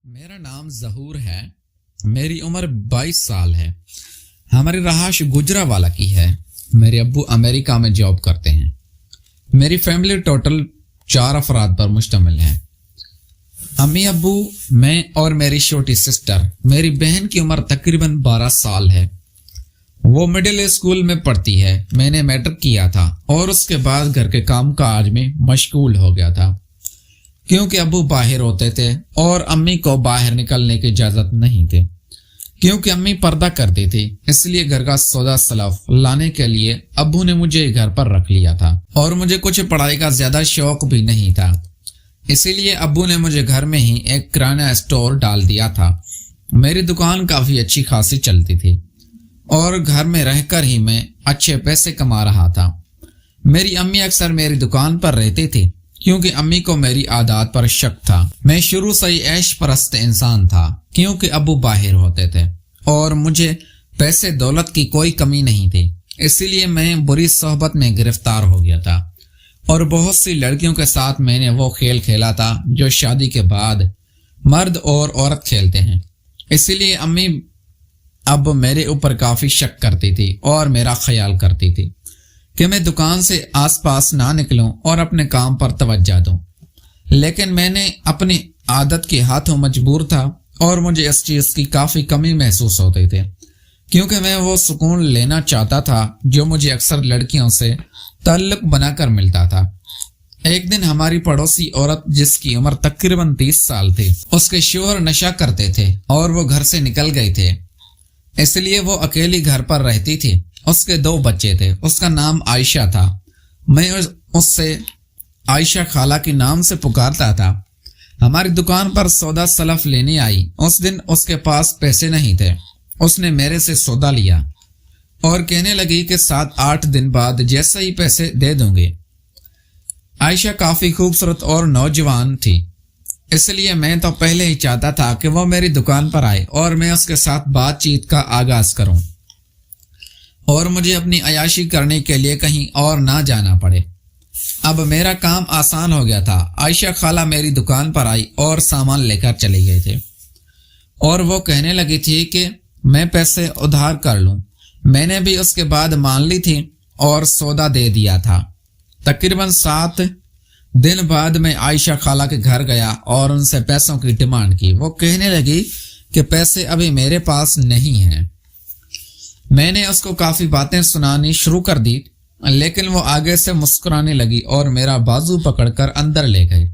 میرا نام ظہور ہے. میری عمر 22 سال ہے. ہماری رہائش گجرانوالہ کی ہے. میرے ابو امریکہ میں جاب کرتے ہیں. میری فیملی ٹوٹل 4 افراد پر مشتمل ہے. امی ابو، میں اور میری چھوٹی سسٹر. میری بہن کی عمر تقریباً 12 سال ہے. وہ مڈل اسکول میں پڑھتی ہے. میں نے میٹرک کیا تھا اور اس کے بعد گھر کے کام کاج میں مشغول ہو گیا تھا کیونکہ ابو باہر ہوتے تھے اور امی کو باہر نکلنے کی اجازت نہیں تھی کیونکہ امی پردہ کرتی تھی. اس لیے گھر کا سودا سلف لانے کے لیے ابو نے مجھے گھر پر رکھ لیا تھا اور مجھے کچھ پڑھائی کا زیادہ شوق بھی نہیں تھا. اسی لیے ابو نے مجھے گھر میں ہی ایک کرانہ اسٹور ڈال دیا تھا. میری دکان کافی اچھی خاصی چلتی تھی اور گھر میں رہ کر ہی میں اچھے پیسے کما رہا تھا. میری امی اکثر میری دکان پر رہتی تھی کیونکہ امی کو میری عادات پر شک تھا. میں شروع سے ہی عیش پرست انسان تھا کیونکہ ابو باہر ہوتے تھے اور مجھے پیسے دولت کی کوئی کمی نہیں تھی. اسی لیے میں بری صحبت میں گرفتار ہو گیا تھا اور بہت سی لڑکیوں کے ساتھ میں نے وہ کھیل کھیلا تھا جو شادی کے بعد مرد اور عورت کھیلتے ہیں. اسی لیے امی اب میرے اوپر کافی شک کرتی تھی اور میرا خیال کرتی تھی کہ میں دکان سے آس پاس نہ نکلوں اور اپنے کام پر توجہ دوں. لیکن میں نے اپنی عادت کے ہاتھوں مجبور تھا اور مجھے اس چیز کی کافی کمی محسوس ہوتی تھی کیونکہ میں وہ سکون لینا چاہتا تھا جو مجھے اکثر لڑکیوں سے تعلق بنا کر ملتا تھا. ایک دن ہماری پڑوسی عورت جس کی عمر تقریباً 30 سال تھی، اس کے شوہر نشہ کرتے تھے اور وہ گھر سے نکل گئے تھے. اس لیے وہ اکیلی گھر پر رہتی تھی. اس کے 2 بچے تھے. اس کا نام عائشہ تھا. میں اس سے عائشہ خالہ کے نام سے پکارتا تھا. ہماری دکان پر سودا سلف لینے آئی. اس دن اس کے پاس پیسے نہیں تھے. اس نے میرے سے سودا لیا اور کہنے لگی کہ 7-8 دن بعد جیسے ہی پیسے دے دوں گے. عائشہ کافی خوبصورت اور نوجوان تھی، اس لیے میں تو پہلے ہی چاہتا تھا کہ وہ میری دکان پر آئے اور میں اس کے ساتھ بات چیت کا آغاز کروں اور مجھے اپنی عیاشی کرنے کے لیے کہیں اور نہ جانا پڑے. اب میرا کام آسان ہو گیا تھا. عائشہ خالہ میری دکان پر آئی اور سامان لے کر چلی گئے تھے اور وہ کہنے لگی تھی کہ میں پیسے ادھار کر لوں. میں نے بھی اس کے بعد مان لی تھی اور سودا دے دیا تھا. تقریباً 7 دن بعد میں عائشہ خالہ کے گھر گیا اور ان سے پیسوں کی ڈیمانڈ کی. وہ کہنے لگی کہ پیسے ابھی میرے پاس نہیں ہیں. میں نے اس کو کافی باتیں سنانی شروع کر دی لیکن وہ آگے سے مسکرانے لگی اور میرا بازو پکڑ کر اندر لے گئے.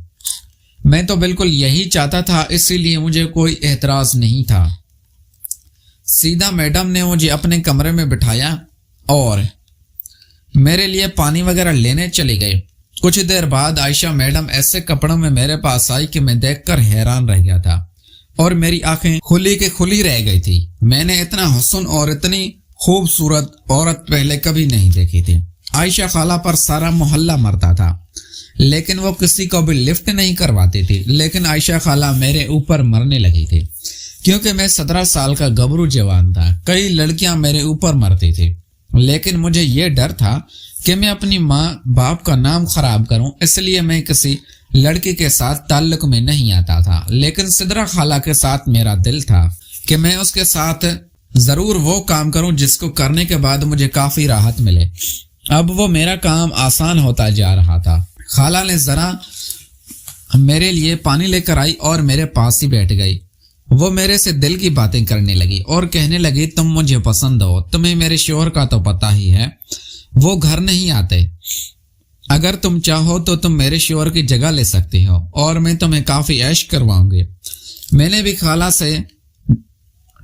میں تو بالکل یہی چاہتا تھا، اسی لیے مجھے کوئی اعتراض نہیں تھا. سیدھا میڈم نے مجھے اپنے کمرے میں بٹھایا اور میرے لیے پانی وغیرہ لینے چلی گئی. کچھ دیر بعد عائشہ میڈم ایسے کپڑوں میں میرے پاس آئی کہ میں دیکھ کر حیران رہ گیا تھا اور میری آنکھیں کھلی کے کھلی رہ گئی تھی. میں نے اتنا حسن اور اتنی خوبصورت عورت پہلے کبھی نہیں دیکھی تھی. عائشہ خالہ پر سارا محلہ مرتا تھا لیکن وہ کسی کو بھی لفٹ نہیں کرواتی تھی. لیکن عائشہ خالہ میرے اوپر مرنے لگی تھی کیونکہ میں 17 سال کا گبرو جوان تھا. کئی لڑکیاں میرے اوپر مرتی تھی لیکن مجھے یہ ڈر تھا کہ میں اپنی ماں باپ کا نام خراب کروں، اس لیے میں کسی لڑکی کے ساتھ تعلق میں نہیں آتا تھا. لیکن سدرا خالہ کے ساتھ میرا دل تھا کہ میں اس کے ساتھ ضرور وہ کام کروں جس کو کرنے کے بعد مجھے کافی راحت ملے. اب وہ میرا کام آسان ہوتا جا رہا تھا. خالہ نے ذرا میرے لیے پانی لے کر آئی اور میرے پاس ہی بیٹھ گئی. وہ میرے سے دل کی باتیں کرنے لگی اور کہنے لگی تم مجھے پسند ہو. تمہیں میرے شوہر کا تو پتہ ہی ہے، وہ گھر نہیں آتے. اگر تم چاہو تو تم میرے شوہر کی جگہ لے سکتے ہو اور میں تمہیں کافی عیش کرواؤں گی. میں نے بھی خالہ سے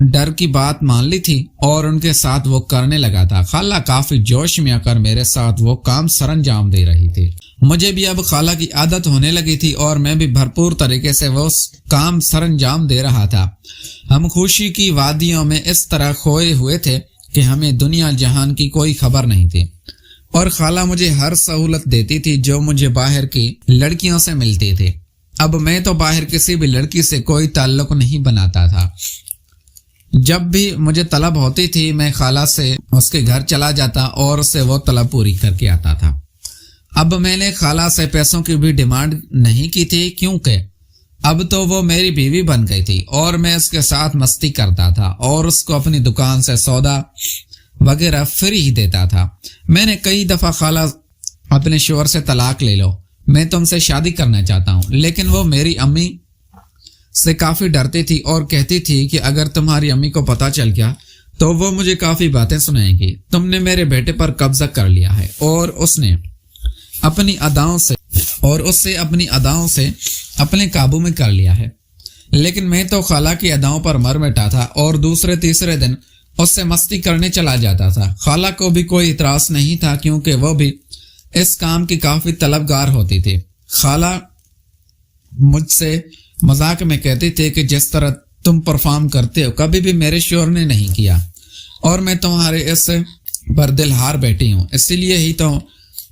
ڈر کی بات مان لی تھی اور ان کے ساتھ وہ کرنے لگا تھا. خالہ کافی جوش میں آ کر میرے ساتھ وہ کام سر انجام دے رہی تھی. مجھے بھی اب خالہ کی عادت ہونے لگی تھی اور میں بھی بھرپور طریقے سے وہ کام سر انجام دے رہا تھا. ہم خوشی کی وادیوں میں اس طرح کھوئے ہوئے تھے کہ ہمیں دنیا جہان کی کوئی خبر نہیں تھی اور خالہ مجھے ہر سہولت دیتی تھی جو مجھے باہر کی لڑکیوں سے ملتی تھی. اب میں تو باہر کسی بھی لڑکی سے کوئی تعلق نہیں بناتا تھا. جب بھی مجھے طلب ہوتی تھی میں خالہ سے اس کے گھر چلا جاتا اور اسے وہ طلب پوری کر کے آتا تھا. اب میں نے خالہ سے پیسوں کی بھی ڈیمانڈ نہیں کی تھی کیونکہ اب تو وہ میری بیوی بن گئی تھی اور میں اس کے ساتھ مستی کرتا تھا اور اس کو اپنی دکان سے سودا وغیرہ فری ہی دیتا تھا۔ میں نے کئی دفعہ خالہ اپنے شوہر سے طلاق لے لو، میں تم سے شادی کرنا چاہتا ہوں، لیکن وہ میری امی سے کافی ڈرتی تھی اور کہتی تھی کہ اگر تمہاری امی کو پتہ چل گیا تو وہ مجھے کافی باتیں سنائیں گی، تم نے میرے بیٹے پر قبضہ کر لیا ہے اور اس نے اپنی اداؤں سے اپنے قابو میں کر لیا ہے۔ لیکن میں تو خالہ کی اداؤں پر مر مٹا تھا اور دوسرے تیسرے دن اس سے مستی کرنے چلا جاتا تھا۔ خالہ کو بھی کوئی اعتراض نہیں تھا کیونکہ وہ بھی اس کام کی کافی طلبگار ہوتی تھی۔ خالہ مجھ سے مذاق میں کہتی تھی کہ جس طرح تم پرفارم کرتے ہو کبھی بھی میرے شوہر نے نہیں کیا اور میں تمہارے اس پر دل ہار بیٹھی ہوں، اسی لیے ہی تو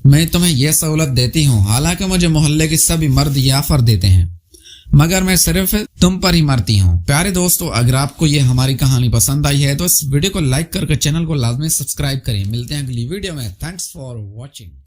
میں تمہیں یہ سہولت دیتی ہوں۔ حالانکہ مجھے محلے کے سبھی مرد یہ آفر دیتے ہیں مگر میں صرف تم پر ہی مرتی ہوں۔ پیارے دوستو، اگر آپ کو یہ ہماری کہانی پسند آئی ہے تو اس ویڈیو کو لائک کر کے چینل کو لازمی سبسکرائب کریں۔ ملتے ہیں اگلی ویڈیو میں۔ Thanks for watching.